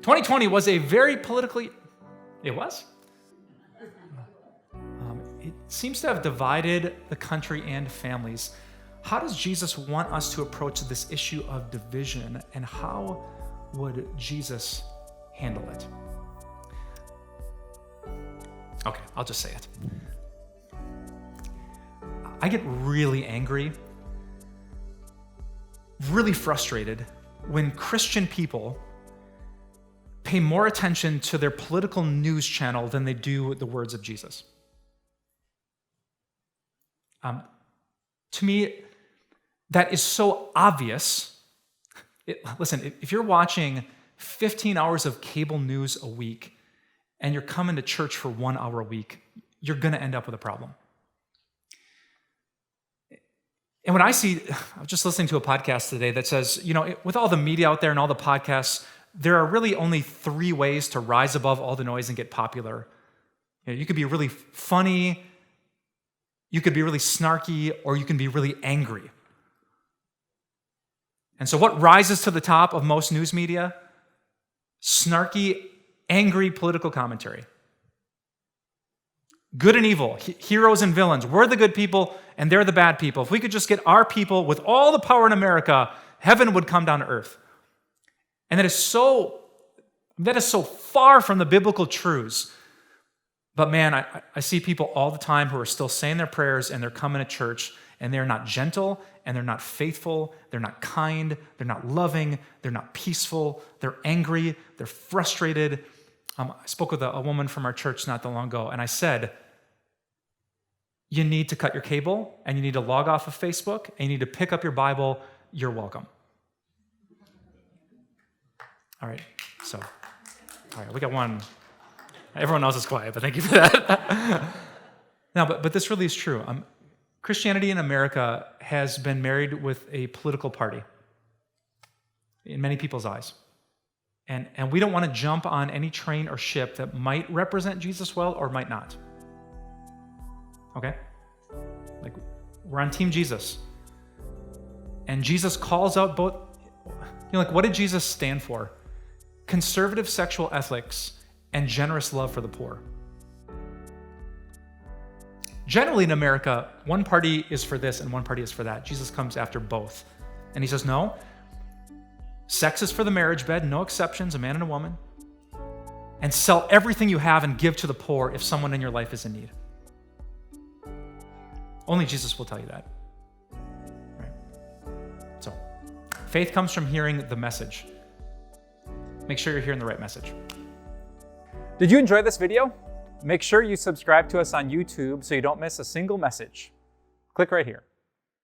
2020 was a very it was? It seems to have divided the country and families. How does Jesus want us to approach this issue of division, and how would Jesus handle it? Okay, I'll just say it. I get really angry, really frustrated when Christian people pay more attention to their political news channel than they do the words of Jesus. To me, that is so obvious. Listen, if you're watching 15 hours of cable news a week and you're coming to church for 1 hour a week, you're going to end up with a problem. And when I was just listening to a podcast today that says, with all the media out there and all the podcasts, there are really only 3 ways to rise above all the noise and get popular. You could be really funny, you could be really snarky, or you can be really angry. And so what rises to the top of most news media? Snarky, angry political commentary. Good and evil, heroes and villains. We're the good people and they're the bad people. If we could just get our people with all the power in America, heaven would come down to earth. And that is so far from the biblical truths. But man, I see people all the time who are still saying their prayers and they're coming to church and they're not gentle and they're not faithful, they're not kind, they're not loving, they're not peaceful, they're angry, they're frustrated. I spoke with a woman from our church not that long ago, and I said, you need to cut your cable, and you need to log off of Facebook, and you need to pick up your Bible. You're welcome. All right, we got one. Everyone else is quiet, but thank you for that. No, but this really is true. Christianity in America has been married with a political party in many people's eyes. And we don't want to jump on any train or ship that might represent Jesus well or might not. Okay? Like, we're on Team Jesus. And Jesus calls out both, what did Jesus stand for? Conservative sexual ethics and generous love for the poor. Generally in America, one party is for this and one party is for that. Jesus comes after both. And he says, no, sex is for the marriage bed, no exceptions, a man and a woman. And sell everything you have and give to the poor if someone in your life is in need. Only Jesus will tell you that. Right? So, faith comes from hearing the message. Make sure you're hearing the right message. Did you enjoy this video? Make sure you subscribe to us on YouTube so you don't miss a single message. Click right here.